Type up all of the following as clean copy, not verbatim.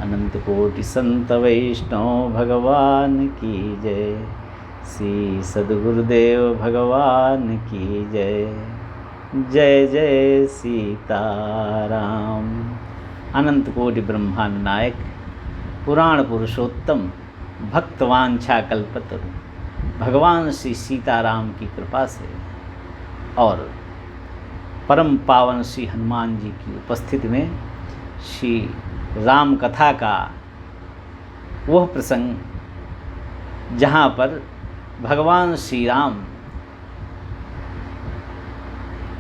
अनंत कोटि संत वैष्णव भगवान की जय। श्री सद्गुरुदेव भगवान की जय। जय जय सीताराम। अनंत कोटि ब्रह्मांड नायक, पुराण पुरुषोत्तम, भक्तवांछा कल्पतरु भगवान श्री सीताराम की कृपा से और परम पावन श्री हनुमान जी की उपस्थिति में श्री राम कथा का वह प्रसंग जहाँ पर भगवान श्री राम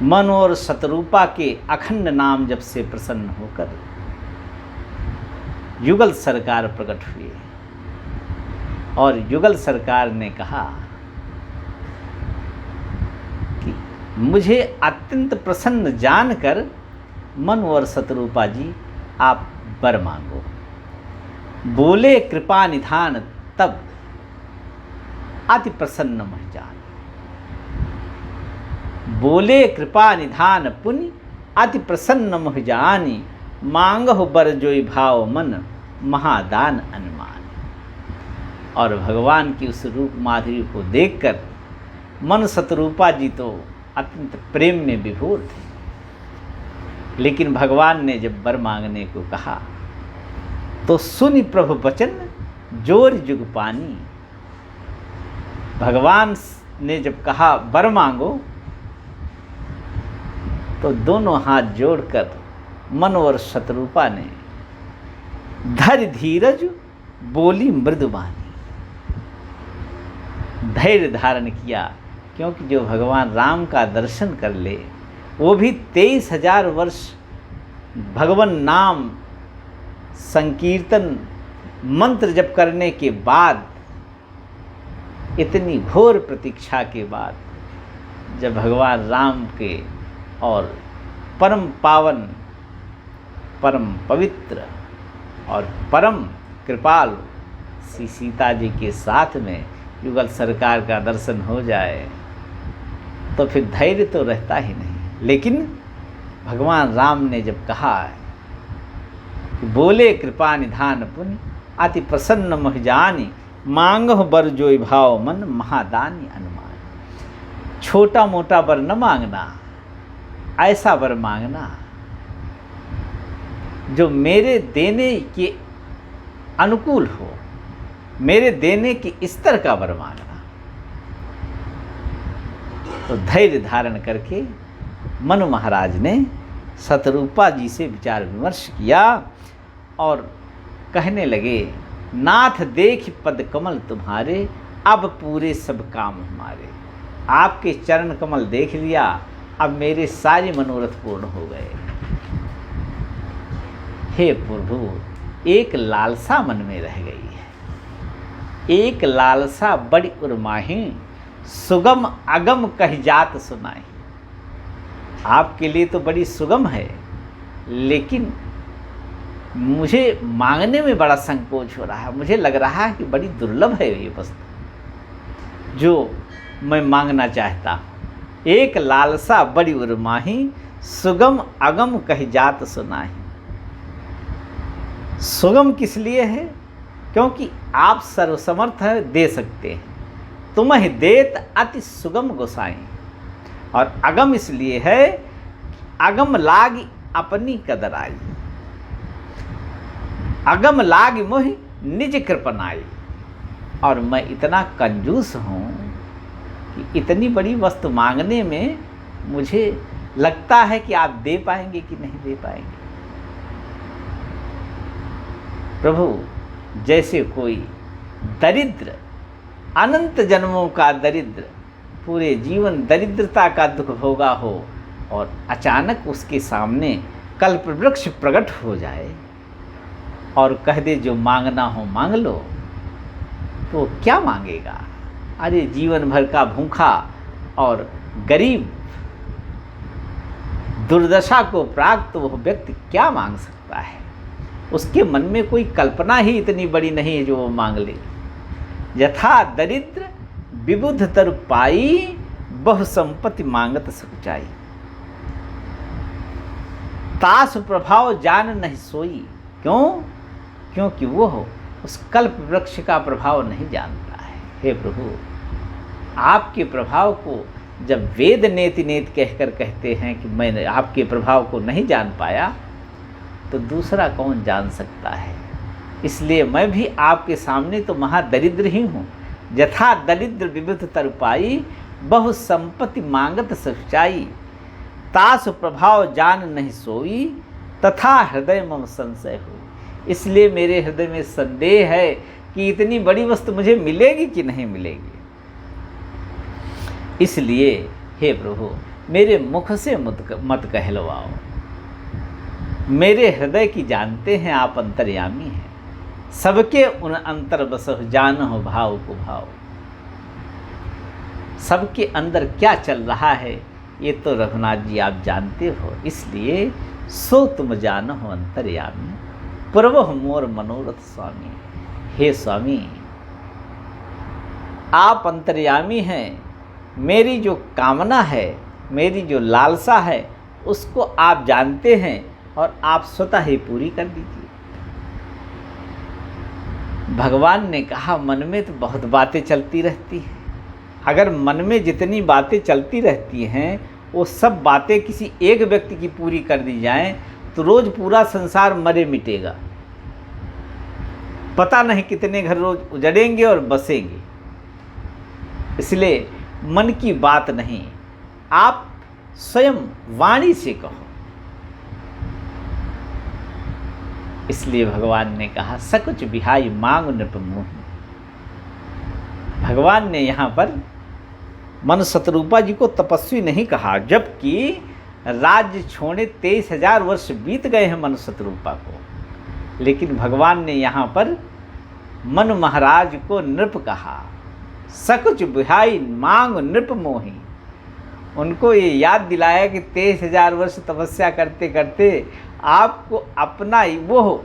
मन और शतरूपा के अखंड नाम जप से प्रसन्न होकर युगल सरकार प्रकट हुए और युगल सरकार ने कहा कि मुझे अत्यंत प्रसन्न जानकर मन और शतरूपा जी आप वर मांगो। बोले कृपा निधान तब अति प्रसन्न मह जान। बोले कृपा निधान पुनि अति प्रसन्न मह जानी। मांगहु बर जोई भाव मन महादान अनुमान। और भगवान की उस रूप माधुरी को देखकर मन शतरूपा जी तो अत्यंत प्रेम में विभोर थे। लेकिन भगवान ने जब वर मांगने को कहा तो सुनि प्रभु वचन जोर जुग पानी। भगवान ने जब कहा वर मांगो तो दोनों हाथ जोड़कर मन और शतरूपा ने धैर्य धीरज बोली मृदुबानी। धैर्य धारण किया, क्योंकि जो भगवान राम का दर्शन कर ले, वो भी 23,000 वर्ष भगवान नाम संकीर्तन मंत्र जप करने के बाद, इतनी घोर प्रतीक्षा के बाद जब भगवान राम के और परम पावन, परम पवित्र और परम कृपालु श्री सीता जी के साथ में युगल सरकार का दर्शन हो जाए तो फिर धैर्य तो रहता ही नहीं। लेकिन भगवान राम ने जब कहा कि बोले कृपा निधान पुनि अति प्रसन्न मह जानी। मांगहु बर जोई भाव मन महादानी अनुमान। छोटा मोटा वर न मांगना, ऐसा वर मांगना जो मेरे देने के अनुकूल हो, मेरे देने के स्तर का वर मांगना। तो धैर्य धारण करके मनु महाराज ने शतरूपा जी से विचार विमर्श किया और कहने लगे, नाथ देख पद कमल तुम्हारे, अब पूरे सब काम हमारे। आपके चरण कमल देख लिया, अब मेरे सारे मनोरथ पूर्ण हो गए। हे प्रभु, एक लालसा मन में रह गई है। एक लालसा बड़ी उर्माही, सुगम अगम कही जात सुनाई। आपके लिए तो बड़ी सुगम है, लेकिन मुझे मांगने में बड़ा संकोच हो रहा है। मुझे लग रहा है कि बड़ी दुर्लभ है ये वस्तु जो मैं मांगना चाहता हूँ। एक लालसा बड़ी उर्माही, सुगम अगम कही जात सुनाही। सुगम किस लिए है? क्योंकि आप सर्वसमर्थ है, दे सकते हैं। तुम्हें देत अति सुगम गोसाई। और अगम इसलिए है, अगम लागी अपनी कदर आई। अगम लागी मोहि निज कृपनाई। और मैं इतना कंजूस हूँ कि इतनी बड़ी वस्तु मांगने में मुझे लगता है कि आप दे पाएंगे कि नहीं दे पाएंगे। प्रभु, जैसे कोई दरिद्र, अनंत जन्मों का दरिद्र, पूरे जीवन दरिद्रता का दुख भोगा हो और अचानक उसके सामने कल्प वृक्ष प्रकट हो जाए और कह दे जो मांगना हो मांग लो, तो क्या मांगेगा? अरे जीवन भर का भूखा और गरीब, दुर्दशा को प्राप्त वह व्यक्ति क्या मांग सकता है? उसके मन में कोई कल्पना ही इतनी बड़ी नहीं है जो वो मांग ले। यथा दरिद्र विबुध तरु पाई, बहु संपत्ति मांगत सकुचाई। तासु प्रभाव जान नहीं सोई। क्यों? क्योंकि वो उस कल्प वृक्ष का प्रभाव नहीं जानता है। हे प्रभु, आपके प्रभाव को जब वेद नेति नेति कहकर कहते हैं कि मैंने आपके प्रभाव को नहीं जान पाया, तो दूसरा कौन जान सकता है। इसलिए मैं भी आपके सामने तो महादरिद्र ही हूँ। यथा दरिद्र विविध तरुपाई, बहु संपत्ति मांगत सच्चाई। तासु प्रभाव जान नहीं सोई, तथा हृदय मम संशय हो। इसलिए मेरे हृदय में संदेह है कि इतनी बड़ी वस्तु मुझे मिलेगी कि नहीं मिलेगी। इसलिए हे प्रभु, मेरे मुख से मत कहलवाओ। मेरे हृदय की जानते हैं आप, अंतर्यामी हैं। सबके उन अंतर बसह जानहो भाव को भाव। सबके अंदर क्या चल रहा है ये तो रघुनाथ जी आप जानते हो। इसलिए सो तुम जानहो अंतर्यामी, प्रभु मोर मनोरथ स्वामी। हे स्वामी, आप अंतर्यामी हैं। मेरी जो कामना है, मेरी जो लालसा है, उसको आप जानते हैं और आप स्वतः ही पूरी कर दीजिए। भगवान ने कहा, मन में तो बहुत बातें चलती रहती हैं। अगर मन में जितनी बातें चलती रहती हैं, वो सब बातें किसी एक व्यक्ति की पूरी कर दी जाएं, तो रोज़ पूरा संसार मरे मिटेगा। पता नहीं कितने घर रोज उजड़ेंगे और बसेंगे। इसलिए मन की बात नहीं, आप स्वयं वाणी से कहो। इसलिए भगवान ने कहा, सकुच बिहाई मांग नृप मोहि। भगवान ने यहाँ पर मनु शतरूपा जी को तपस्वी नहीं कहा, जबकि राज्य छोड़े 23,000 वर्ष बीत गए हैं मनु शतरूपा को। लेकिन भगवान ने यहाँ पर मनु महाराज को नृप कहा। सकुच बिहाई मांग नृप मोहि। उनको ये याद दिलाया कि 23,000 वर्ष तपस्या करते करते आपको अपना वो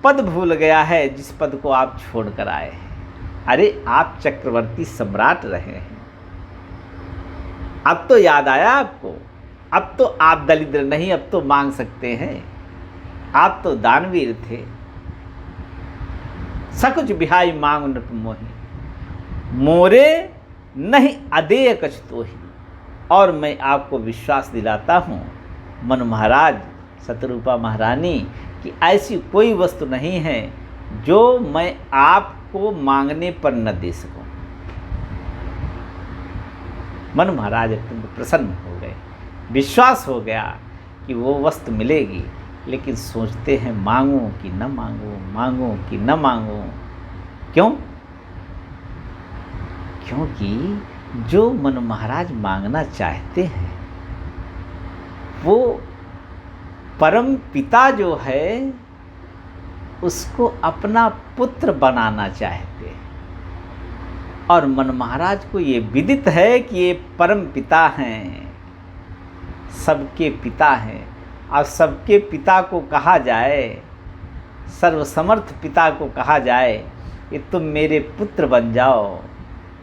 पद भूल गया है, जिस पद को आप छोड़ कर आए हैं। अरे आप चक्रवर्ती सम्राट रहे हैं, अब तो याद आया आपको। अब तो आप दरिद्र नहीं, अब तो मांग सकते हैं। आप तो दानवीर थे। सकुच बिहाई मांग नृप मोहि, मोरे नहीं अदेय कछ तोहि। और मैं आपको विश्वास दिलाता हूँ मनु महाराज, शतरूपा महारानी, कि ऐसी कोई वस्तु नहीं है जो मैं आपको मांगने पर न दे सकूं। मनु महाराज अत्यंत प्रसन्न हो गए। विश्वास हो गया कि वो वस्तु मिलेगी, लेकिन सोचते हैं मांगूं कि न मांगूं, मांगूं कि न मांगूं। क्यों? क्योंकि जो मनु महाराज मांगना चाहते हैं, वो परम पिता जो है उसको अपना पुत्र बनाना चाहते हैं। और मनु महाराज को ये विदित है कि ये परम पिता हैं, सबके पिता हैं। और सबके पिता को कहा जाए, सर्वसमर्थ पिता को कहा जाए कि तुम मेरे पुत्र बन जाओ,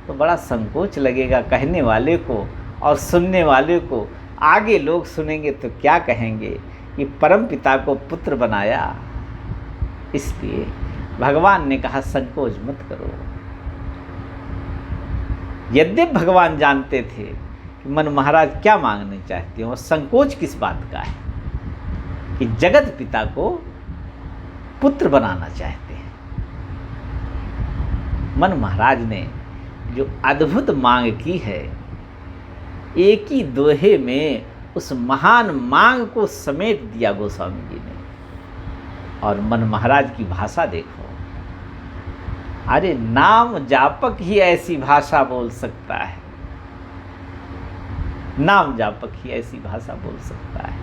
तो बड़ा संकोच लगेगा कहने वाले को और सुनने वाले को। आगे लोग सुनेंगे तो क्या कहेंगे कि परम पिता को पुत्र बनाया। इसलिए भगवान ने कहा, संकोच मत करो। यद्यपि भगवान जानते थे कि मनु महाराज क्या मांगने चाहते हैं, और संकोच किस बात का है कि जगत पिता को पुत्र बनाना चाहते हैं। मनु महाराज ने जो अद्भुत मांग की है, एक ही दोहे में उस महान मांग को समेट दिया गोस्वामी जी ने। और मनु महाराज की भाषा देखो। अरे नाम जापक ही ऐसी भाषा बोल सकता है, नाम जापक ही ऐसी भाषा बोल सकता है।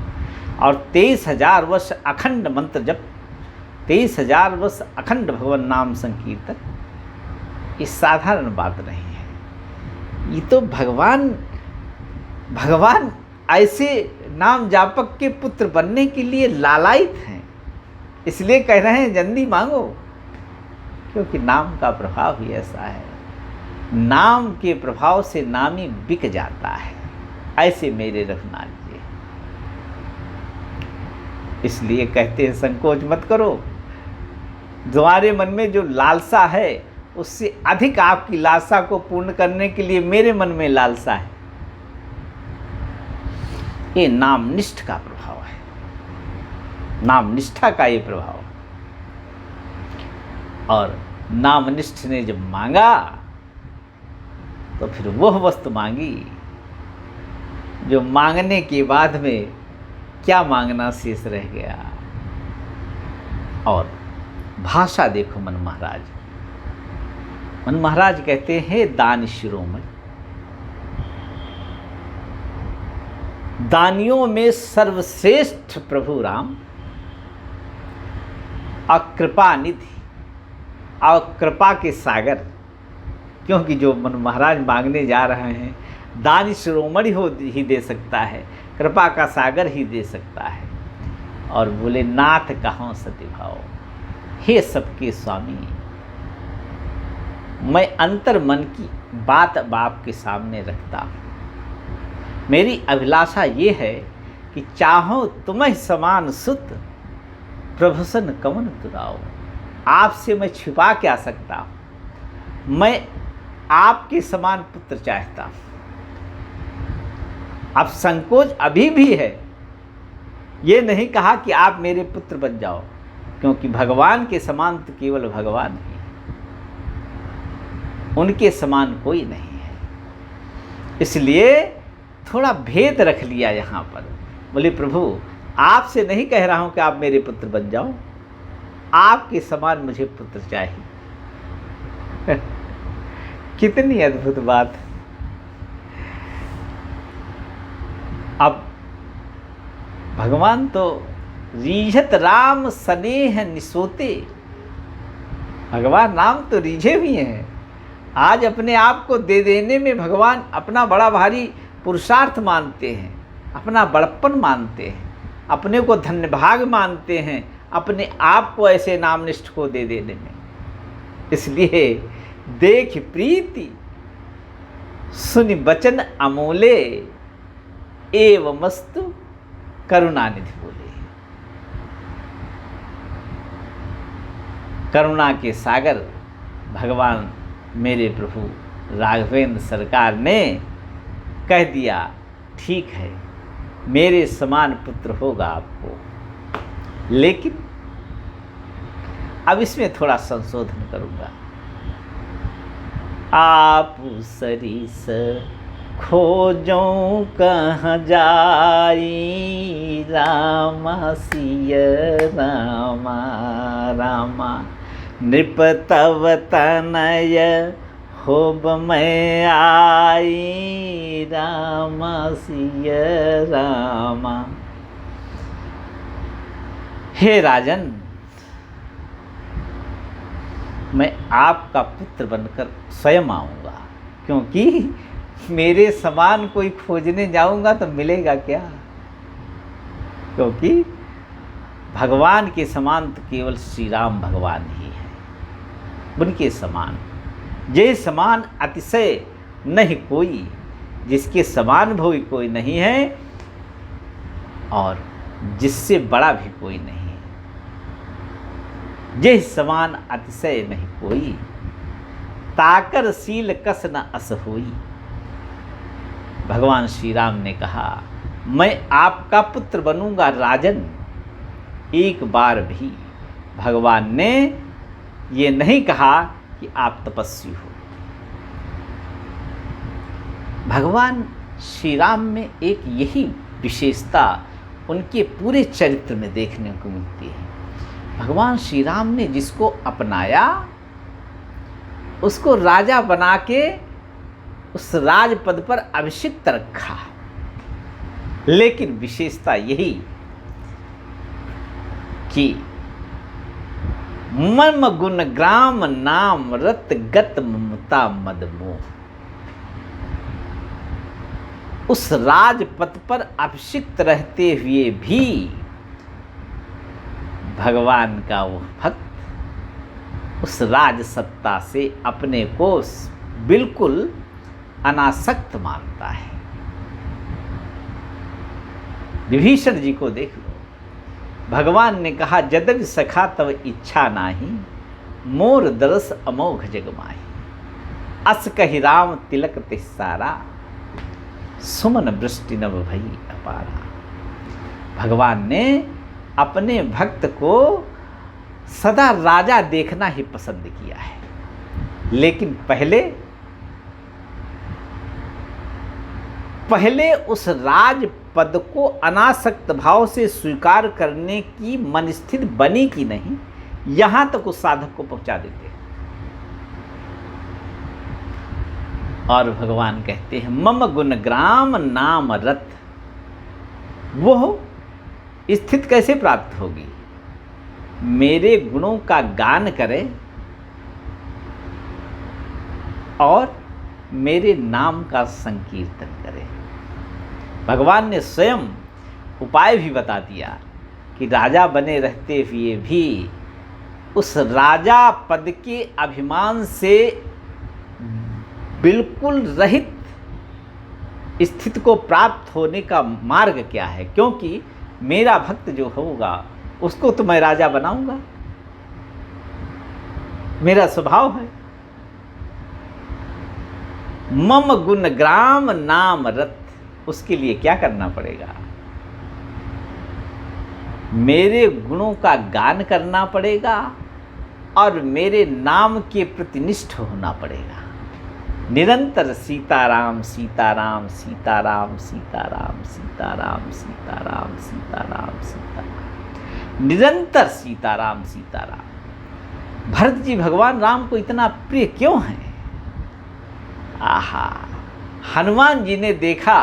और 23,000 वर्ष अखंड मंत्र जप, 23,000 वर्ष अखंड भगवान नाम संकीर्तन, ये साधारण बात नहीं है। ये तो भगवान ऐसे नाम जापक के पुत्र बनने के लिए लालायित हैं। इसलिए कह रहे हैं जल्दी मांगो, क्योंकि नाम का प्रभाव ही ऐसा है। नाम के प्रभाव से नामी बिक जाता है, ऐसे मेरे रघुनाथ जी। इसलिए कहते हैं संकोच मत करो। तुम्हारे मन में जो लालसा है उससे अधिक आपकी लालसा को पूर्ण करने के लिए मेरे मन में लालसा है। ये नामनिष्ठ का प्रभाव है, नामनिष्ठा का ये प्रभाव। और नामनिष्ठ ने जब मांगा तो फिर वह वस्तु मांगी जो मांगने के बाद में क्या मांगना शेष रह गया। और भाषा देखो मन महाराज, मन महाराज कहते हैं दान शिरोमणि, दानियों में सर्वश्रेष्ठ प्रभु राम, अकृपा निधि और कृपा के सागर। क्योंकि जो मन महाराज मांगने जा रहे हैं दान शिरोमणि हो ही दे सकता है, कृपा का सागर ही दे सकता है। और बोले नाथ कहाँ सतिभाव, हे सबके स्वामी, मैं अंतर मन की बात बाप के सामने रखता हूँ। मेरी अभिलाषा ये है कि चाहो तुम्हें समान सुत, प्रभुसन कवन तुराओ। आपसे मैं छिपा क्या सकता हूँ, मैं आपके समान पुत्र चाहता हूँ। अब संकोच अभी भी है, ये नहीं कहा कि आप मेरे पुत्र बन जाओ, क्योंकि भगवान के समान तो केवल भगवान ही है, उनके समान कोई नहीं है। इसलिए थोड़ा भेद रख लिया यहाँ पर। बोले प्रभु आपसे नहीं कह रहा हूँ कि आप मेरे पुत्र बन जाओ, आपके समान मुझे पुत्र चाहिए। कितनी अद्भुत बात। अब भगवान तो रीझत राम स्नेह निसोते, भगवान राम तो रीझे भी हैं। आज अपने आप को दे देने में भगवान अपना बड़ा भारी पुरुषार्थ मानते हैं, अपना बड़प्पन मानते हैं, अपने को धन्यभाग मानते हैं, अपने आप को ऐसे नामनिष्ठ को दे देने में। इसलिए देख प्रीति सुनि बचन अमोले, एवमस्तु करुणानिधि बोले। करुणा के सागर भगवान मेरे प्रभु राघवेंद्र सरकार ने कह दिया, ठीक है मेरे समान पुत्र होगा आपको, लेकिन अब इसमें थोड़ा संशोधन करूंगा। आप सरीस खोजो कहाँ जाई, रामा सिय रामा रामा, नृप तव तनय होब मैं आई, रामा सिय रामा। हे राजन, मैं आपका पुत्र बनकर स्वयं आऊँगा, क्योंकि मेरे समान कोई खोजने जाऊँगा तो मिलेगा क्या। क्योंकि भगवान के समान तो केवल श्री राम भगवान ही है, उनके समान जे समान अतिशय नहीं कोई, जिसके समान भी कोई नहीं है और जिससे बड़ा भी कोई नहीं है। जे समान अतिशय नहीं कोई, ताकर सील कस न अस होई। भगवान श्री राम ने कहा मैं आपका पुत्र बनूंगा राजन। एक बार भी भगवान ने ये नहीं कहा कि आप तपस्वी हो। भगवान श्री राम में एक यही विशेषता उनके पूरे चरित्र में देखने को मिलती है। भगवान श्री राम ने जिसको अपनाया उसको राजा बना के उस राजपद पर अभिषिक्त रखा। लेकिन विशेषता यही कि मम गुण ग्राम नाम रत गत ममता मद मोह, उस राजपद पर अभिषिक्त रहते हुए भी भगवान का वो भक्त उस राज सत्ता से अपने को बिल्कुल अनासक्त मानता है। विभीषण जी को देख लो, भगवान ने कहा यद्यपि सखा तव इच्छा नाही, मोर दरस अमोघ जगमाई, अस कहि राम तिलक तिसारा, सुमन वृष्टि नभ भई अपारा। भगवान ने अपने भक्त को सदा राजा देखना ही पसंद किया है, लेकिन पहले उस राज पद को अनासक्त भाव से स्वीकार करने की मनस्थिति बनी कि नहीं, यहां तक उस साधक को पहुंचा देते हैं। और भगवान कहते हैं मम गुण ग्राम नाम रत। वो स्थिति कैसे प्राप्त होगी? मेरे गुणों का गान करे और मेरे नाम का संकीर्तन करे। भगवान ने स्वयं उपाय भी बता दिया कि राजा बने रहते हुए भी उस राजा पद के अभिमान से बिल्कुल रहित स्थिति को प्राप्त होने का मार्ग क्या है, क्योंकि मेरा भक्त जो होगा उसको तो मैं राजा बनाऊंगा, मेरा स्वभाव है। मम गुण ग्राम नाम रत, उसके लिए क्या करना पड़ेगा? मेरे गुणों का गान करना पड़ेगा और मेरे नाम के प्रति निष्ठ होना पड़ेगा। निरंतर सीताराम सीताराम सीताराम सीताराम सीताराम सीताराम सीताराम सीताराम, निरंतर सीताराम सीताराम। भरत जी भगवान राम को इतना प्रिय क्यों हैं? आहा, हनुमान जी ने देखा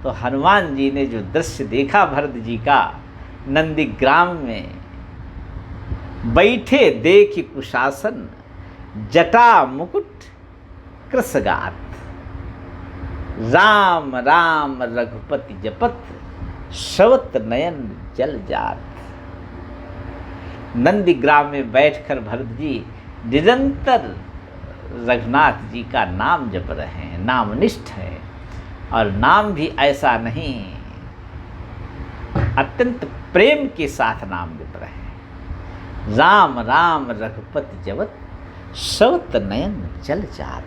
तो हनुमान जी ने जो दृश्य देखा भरत जी का नंदीग्राम में, बैठे देखि कुशासन, जटा मुकुट कृसगात, राम राम रघुपति जपत, श्रवत नयन जल जात। नंदीग्राम में बैठकर भरत जी निरंतर रघुनाथ जी का नाम जप रहे हैं, नामनिष्ठ है। और नाम भी ऐसा नहीं, अत्यंत प्रेम के साथ नाम जप रहे हैं। राम राम रघुपति जपत, श्रवत नयन जल जात।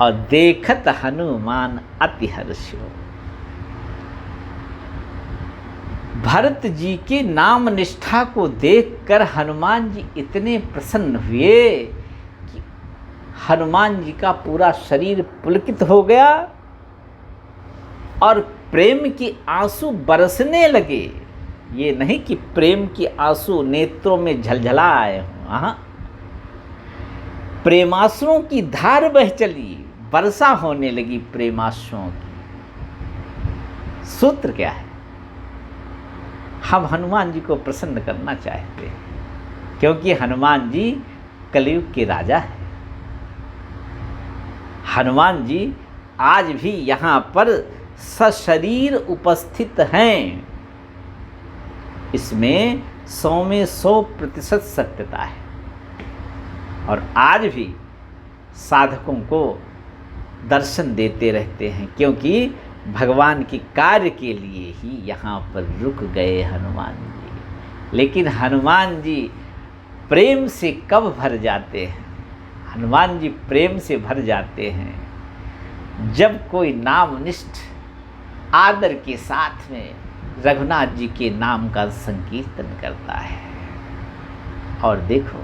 और देखत हनुमान अति हर्षो। भरत जी के नाम निष्ठा को देखकर हनुमान जी इतने प्रसन्न हुए कि हनुमान जी का पूरा शरीर पुलकित हो गया और प्रेम के आंसू बरसने लगे। ये नहीं कि प्रेम के आंसू नेत्रों में झलझला आए हों, हाँ, प्रेमाश्रुओं की धार बह चली, वर्षा होने लगी प्रेमाश्रुओं की। सूत्र क्या है? हम हनुमान जी को प्रसन्न करना चाहते हैं, क्योंकि हनुमान जी कलयुग के राजा हैं। हनुमान जी आज भी यहाँ पर सशरीर उपस्थित हैं, इसमें 100 में 100% सत्यता है। और आज भी साधकों को दर्शन देते रहते हैं, क्योंकि भगवान के कार्य के लिए ही यहाँ पर रुक गए हनुमान जी। लेकिन हनुमान जी प्रेम से कब भर जाते हैं? हनुमान जी प्रेम से भर जाते हैं जब कोई नामनिष्ठ आदर के साथ में रघुनाथ जी के नाम का संकीर्तन करता है। और देखो,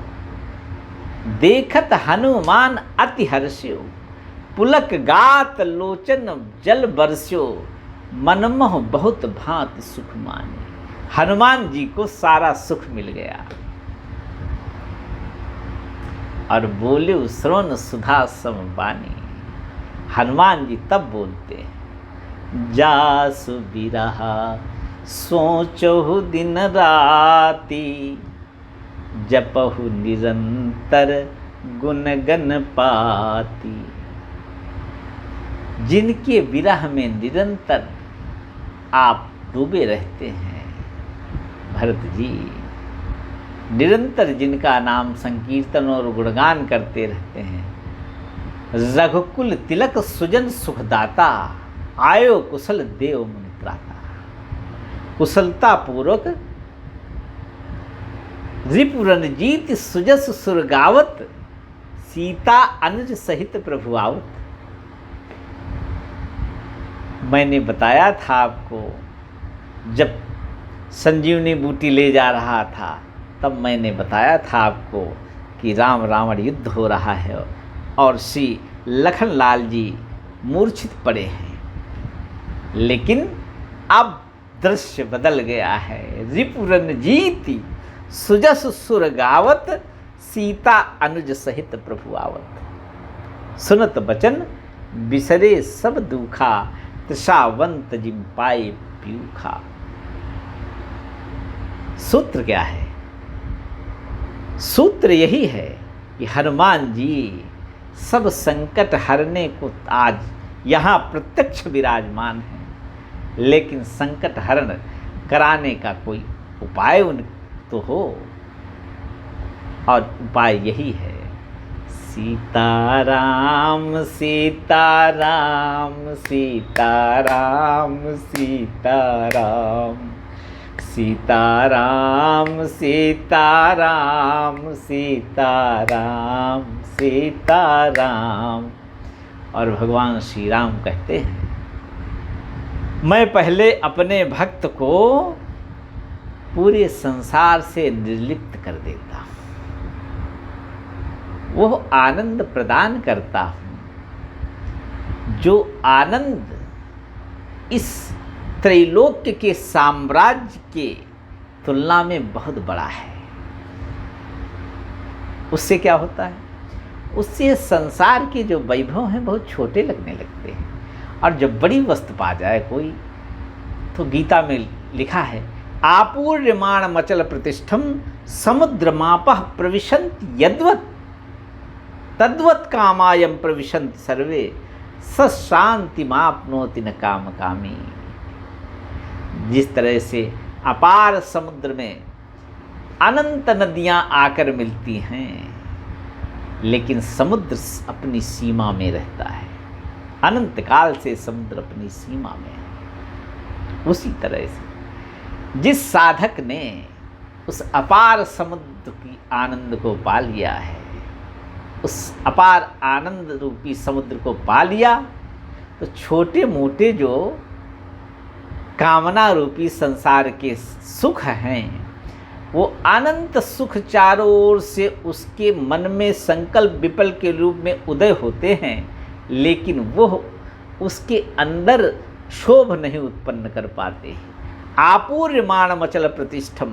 देखत हनुमान अति हर्ष्यो, पुलक गात लोचन जल बरस्यो, मनमोह बहुत भांति सुख माने। हनुमान जी को सारा सुख मिल गया और बोले श्रवण सुधा समबानी। हनुमान जी तब बोलते हैं, जासु बिरहा सोचहु दिन राती, जपहु निरंतर गुण गण पाती। जिनके विरह में निरंतर आप डूबे रहते हैं भरत जी, निरंतर जिनका नाम संकीर्तन और गुणगान करते रहते हैं, रघुकुल तिलक सुजन सुखदाता, आयो कुशल देव मुनि त्राता। कुशलता पूर्वक रिपुरनजीत सुजस सुरगावत, सीता अनुज सहित प्रभु आवत। मैंने बताया था आपको, जब संजीवनी बूटी ले जा रहा था तब मैंने बताया था आपको कि राम रावण युद्ध हो रहा है और श्री लखनलाल जी मूर्छित पड़े हैं। लेकिन अब दृश्य बदल गया है। रिपुरनजीति सुजस सुर गावत, सीता अनुज सहित प्रभु आवत। सुनत बचन बिसरे सब दुखा, तृषावंत जिम पाए प्यूखा। सूत्र क्या है? सूत्र यही है कि हनुमान जी सब संकट हरने को आज यहाँ प्रत्यक्ष विराजमान है, लेकिन संकट हरण कराने का कोई उपाय उन तो हो, और उपाय यही है, सीताराम सीताराम सीताराम सीताराम सीताराम सीताराम सीताराम सीताराम। और भगवान श्री राम कहते हैं, मैं पहले अपने भक्त को पूरे संसार से निर्लिप्त कर देता हूँ, वो आनंद प्रदान करता हूँ जो आनंद इस त्रैलोक्य के साम्राज्य के तुलना में बहुत बड़ा है। उससे क्या होता है? उससे संसार के जो वैभव हैं बहुत छोटे लगने लगते हैं, और जब बड़ी वस्तु पा जाए कोई, तो गीता में लिखा है, आपूर्यमाण मचल प्रतिष्ठम समुद्र मापः प्रविशंत यद्वत् तद्वत् कामायम प्रविशंत सर्वे स शांति मापनोति न काम कामी। जिस तरह से अपार समुद्र में अनंत नदियां आकर मिलती हैं, लेकिन समुद्र अपनी सीमा में रहता है, अनंत काल से समुद्र अपनी सीमा में है। उसी तरह से जिस साधक ने उस अपार समुद्र की आनंद को पा लिया है, उस अपार आनंद रूपी समुद्र को पा लिया, तो छोटे मोटे जो कामना रूपी संसार के सुख हैं, वो अनंत सुख चारों ओर से उसके मन में संकल्प विपल के रूप में उदय होते हैं, लेकिन वो उसके अंदर शोभ नहीं उत्पन्न कर पाते। आपूर्यमाण मचल प्रतिष्ठम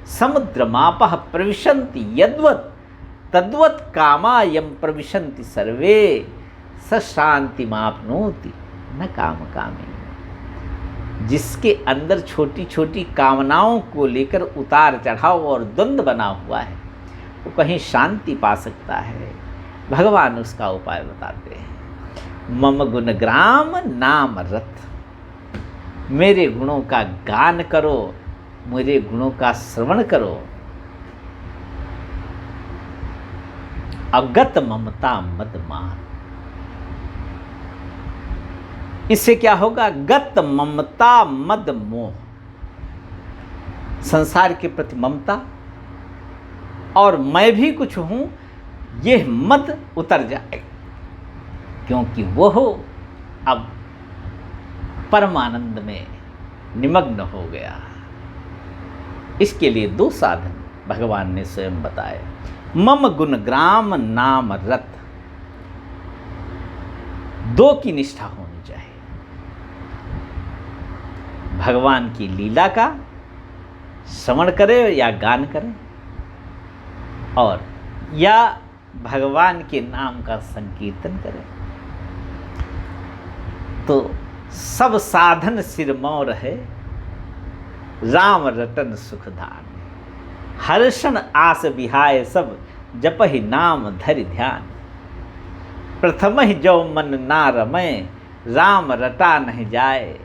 समुद्र मापः प्रविशन्ति यद्वत् तद्वत् कामायम प्रविशन्ति सर्वे स शांति मापनोति न काम कामी। जिसके अंदर छोटी छोटी कामनाओं को लेकर उतार चढ़ाव और द्वंद्व बना हुआ है, वो कहीं शांति पा सकता है। भगवान उसका उपाय बताते हैं, मम गुणग्राम नाम रथ, मेरे गुणों का गान करो, मेरे गुणों का श्रवण करो। अगत ममता मद मान, इससे क्या होगा? गत ममता मद मोह, संसार के प्रति ममता और मैं भी कुछ हूं, यह मद उतर जाए, क्योंकि वो अब परमानंद में निमग्न हो गया। इसके लिए दो साधन भगवान ने स्वयं बताए। मम गुणग्राम नाम रत, दो की निष्ठा होनी चाहिए, भगवान की लीला का श्रवण करे या गान करे, और या भगवान के नाम का संकीर्तन करे, तो सब साधन सिरमौर रहे, राम रटन सुखदान, हर्षण आस बिहाय सब जपहि नाम धरि ध्यान। प्रथम ही जो मन ना रमय, राम रटा नहीं जाए,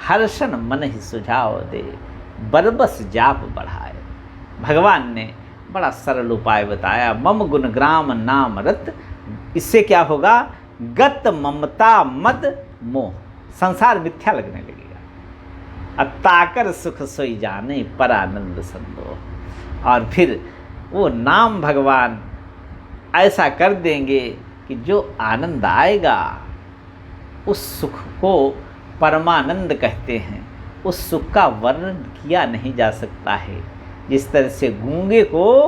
हर्षण मन ही सुझाव दे, बरबस जाप बढ़ाए। भगवान ने बड़ा सरल उपाय बताया, मम गुणग्राम नाम रत। इससे क्या होगा? गत ममता मद मोह, संसार मिथ्या लगने लगेगा। अब ताकर सुख सोई जाने, पर आनंद संदोह। और फिर वो नाम भगवान ऐसा कर देंगे कि जो आनंद आएगा, उस सुख को परमानंद कहते हैं। उस सुख का वर्णन किया नहीं जा सकता है। जिस तरह से गूंगे को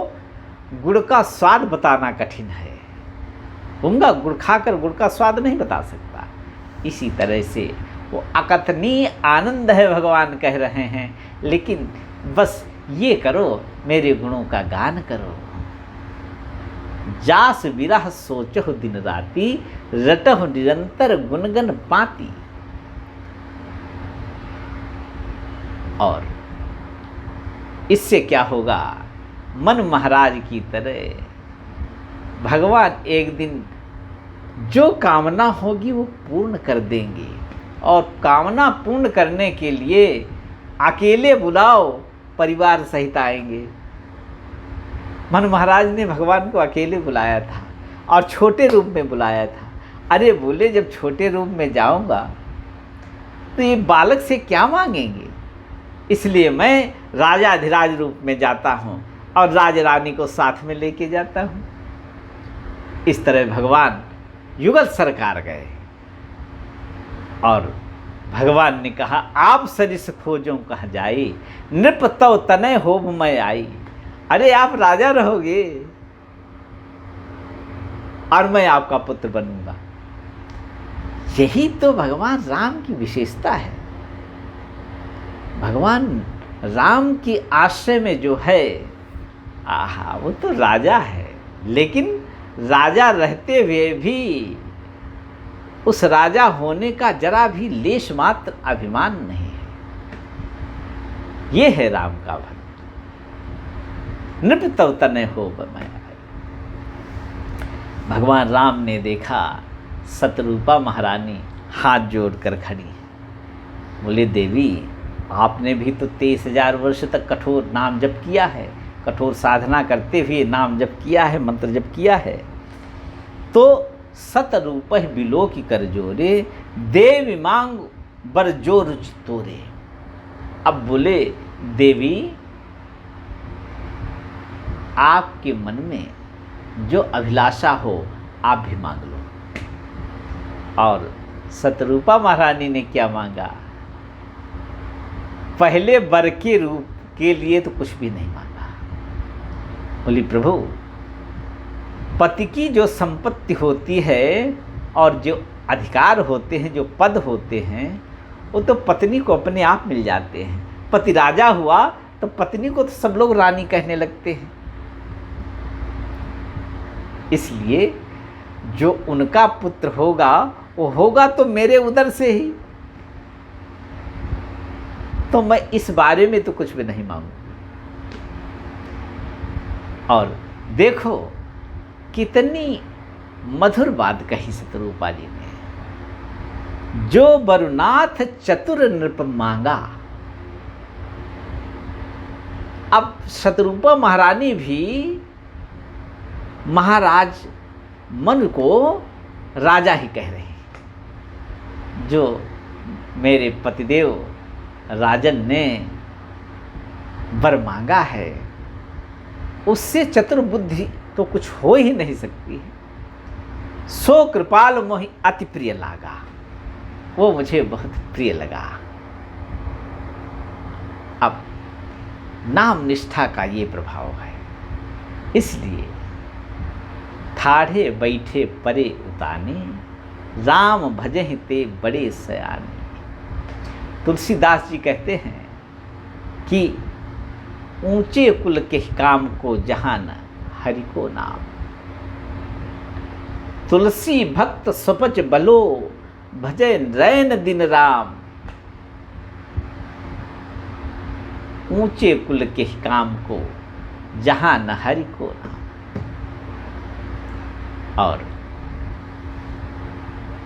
गुड़ का स्वाद बताना कठिन है, गूंगा गुड़ खाकर गुड़ का स्वाद नहीं बता सकता, इसी तरह से वो अकथनीय आनंद है भगवान कह रहे हैं। लेकिन बस ये करो, मेरे गुणों का गान करो। जास विरह सोचहु दिन राती, रटहु निरंतर गुनगन पाती। और इससे क्या होगा, मन महाराज की तरह भगवान एक दिन जो कामना होगी वो पूर्ण कर देंगे। और कामना पूर्ण करने के लिए अकेले बुलाओ, परिवार सहित आएंगे। मन महाराज ने भगवान को अकेले बुलाया था और छोटे रूप में बुलाया था। अरे बोले, जब छोटे रूप में जाऊंगा तो ये बालक से क्या मांगेंगे, इसलिए मैं राजाधिराज रूप में जाता हूँ और राज रानी को साथ में लेके जाता हूँ। इस तरह भगवान युगल सरकार गए और भगवान ने कहा, आप सरिस खोजों कहाँ जाई, नृप तव तनय होब मैं आई। अरे आप राजा रहोगे और मैं आपका पुत्र बनूंगा। यही तो भगवान राम की विशेषता है। भगवान राम की आश्रय में जो है, आहा, वो तो राजा है, लेकिन राजा रहते हुए भी उस राजा होने का जरा भी लेश मात्र अभिमान नहीं है। ये है राम का भक्त। नृप तव तनय होब मैं आई। भगवान राम ने देखा शतरूपा महारानी हाथ जोड़कर खड़ी है। बोले, देवी, आपने भी तो 23,000 वर्ष तक कठोर नाम जप किया है, कठोर साधना करते हुए नाम जप किया है, मंत्र जप किया है। तो सतरूप बिलो की कर जोरे, देवी मांग बर जो रुचि तोरे। अब बोले, देवी, आपके मन में जो अभिलाषा हो आप भी मांग लो। और शतरूपा महारानी ने क्या मांगा, पहले वर के रूप के लिए तो कुछ भी नहीं मांगा। बोली, प्रभु, पति की जो संपत्ति होती है और जो अधिकार होते हैं, जो पद होते हैं, वो तो पत्नी को अपने आप मिल जाते हैं। पति राजा हुआ तो पत्नी को तो सब लोग रानी कहने लगते हैं। इसलिए जो उनका पुत्र होगा वो होगा तो मेरे उदर से ही, तो मैं इस बारे में तो कुछ भी नहीं मांगू। और देखो कितनी मधुर बात कही शतरूपा जी ने, जो वरुनाथ चतुर नृप मांगा। अब शतरूपा महारानी भी महाराज मन को राजा ही कह रहे हैं। जो मेरे पतिदेव राजन ने वर मांगा है, उससे चतुर बुद्धि तो कुछ हो ही नहीं सकती है। सो कृपाल मोहि अति प्रिय लागा, वो मुझे बहुत प्रिय लगा। अब नाम निष्ठा का ये प्रभाव है। इसलिए ठाढ़े बैठे परे उताने, राम भजहि ते बड़े सयाने। तुलसीदास जी कहते हैं कि ऊंचे कुल के काम को जहान हरि को नाम। तुलसी भक्त सपच बलो, भजय रैन दिन राम। ऊंचे कुल के काम को जहान हरि को नाम। और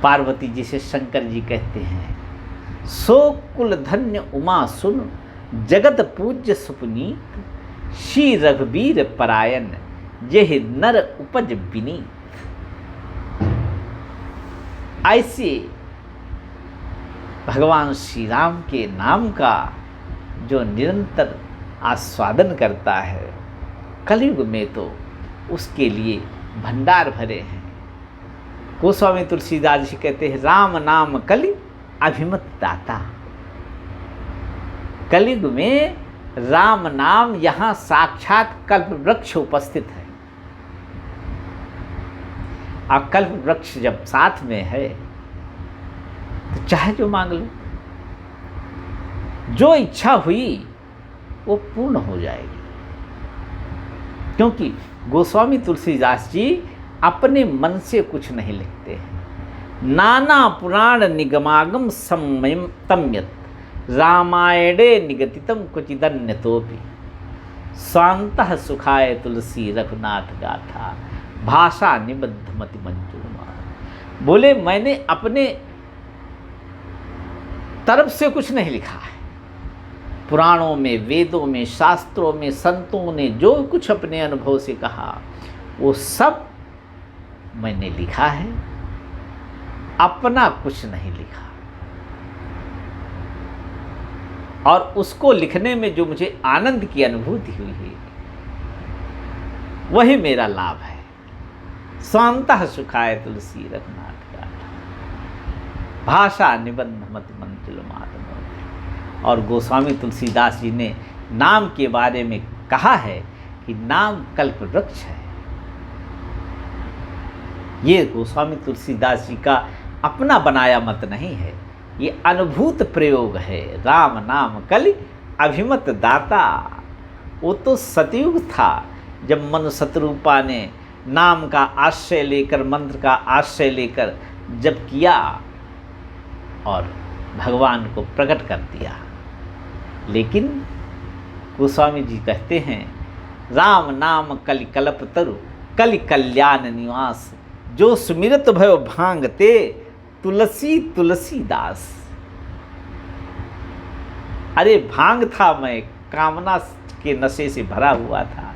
पार्वती जी से शंकर जी कहते हैं, सो कुल धन्य उमा सुन, जगत पूज्य सुपुनीत। श्री रघुबीर परायण, जेह नर उपज विनीत। ऐसे भगवान श्री राम के नाम का जो निरंतर आस्वादन करता है, कलयुग में तो उसके लिए भंडार भरे हैं। गोस्वामी तुलसीदास जी कहते हैं, राम नाम कलि अभिमत दाता। कलयुग में राम नाम यहाँ साक्षात कल्प वृक्ष उपस्थित है। अब कल्प वृक्ष जब साथ में है तो चाहे जो मांग लो, जो इच्छा हुई वो पूर्ण हो जाएगी। क्योंकि गोस्वामी तुलसीदास जी अपने मन से कुछ नहीं लिखते हैं। नाना पुराण निगमागम सम्यम तम्यत रामायणे निगदितम कुचिदन्यतोपि स्वान्तः सुखाय तुलसी रघुनाथ गाथा भाषा निबद्ध मति मंजुमा। बोले मैंने अपने तरफ से कुछ नहीं लिखा है। पुराणों में, वेदों में, शास्त्रों में संतों ने जो कुछ अपने अनुभव से कहा वो सब मैंने लिखा है, अपना कुछ नहीं लिखा। और उसको लिखने में जो मुझे आनंद की अनुभूति हुई है वही मेरा लाभ है। स्वान्तः सुखाय तुलसी रघुनाथ गाथा भाषा निबंध मति मंजुल मातम। और गोस्वामी तुलसीदास जी ने नाम के बारे में कहा है कि नाम कल्प वृक्ष है। ये गोस्वामी तुलसीदास जी का अपना बनाया मत नहीं है, ये अनुभूत प्रयोग है। राम नाम कलि अभिमत दाता। वो तो सतयुग था जब मनु शतरूपा ने नाम का आश्रय लेकर, मंत्र का आश्रय लेकर जब किया और भगवान को प्रकट कर दिया। लेकिन गोस्वामी जी कहते हैं, राम नाम कलि कल्प तरु कलि कल्याण निवास जो सुमिरत भयो भांगते तुलसी तुलसीदास। अरे भांग था मैं, कामना के नशे से भरा हुआ था,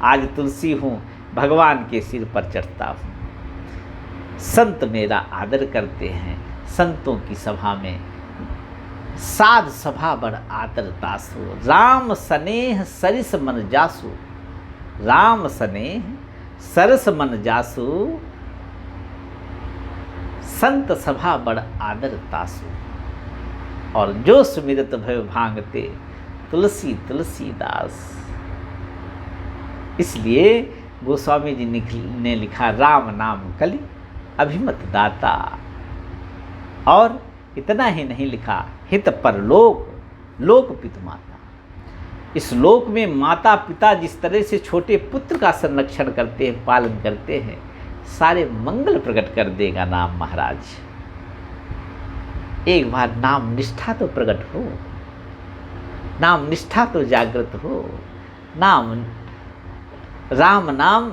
आज तुलसी हूँ, भगवान के सिर पर चढ़ता हूँ। संत मेरा आदर करते हैं, संतों की सभा में साध सभा बड़ आदर तासु। राम स्नेह सरिस मन जासु, राम स्नेह सरस मन जासु संत सभा बड़ आदर तासु। और जो सुमिरत भय भांगते तुलसी तुलसीदास। इसलिए गोस्वामी जी ने लिखा, राम नाम कलि अभिमत दाता। और इतना ही नहीं लिखा, हित परलोक लोक पित माता। इस लोक में माता पिता जिस तरह से छोटे पुत्र का संरक्षण करते हैं, पालन करते हैं, सारे मंगल प्रकट कर देगा नाम महाराज। एक बार नाम निष्ठा तो प्रकट हो, नाम निष्ठा तो जागृत हो। नाम राम नाम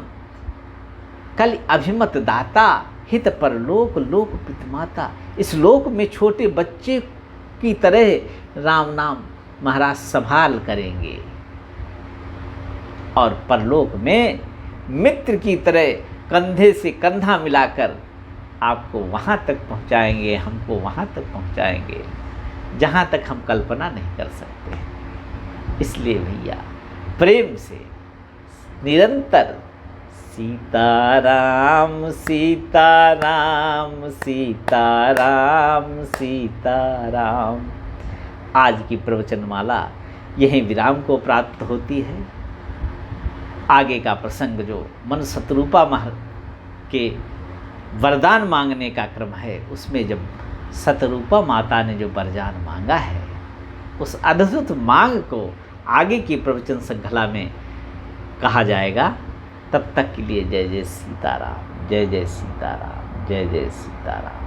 कलि अभिमत दाता, हित परलोक लोक पित माता। इस लोक में छोटे बच्चे की तरह राम नाम महाराज संभाल करेंगे, और परलोक में मित्र की तरह कंधे से कंधा मिलाकर आपको वहाँ तक पहुँचाएंगे, हमको वहाँ तक पहुँचाएंगे जहाँ तक हम कल्पना नहीं कर सकते। इसलिए भैया प्रेम से निरंतर सीताराम सीताराम सीताराम सीताराम। आज की प्रवचनमाला यहीं विराम को प्राप्त होती है। आगे का प्रसंग जो मन शतरूपा के वरदान मांगने का क्रम है, उसमें जब शतरूपा माता ने जो वरदान मांगा है, उस अद्भुत मांग को आगे की प्रवचन श्रृंखला में कहा जाएगा। तब तक के लिए जय जय सीताराम, जय जय सीताराम, जय जय सीताराम।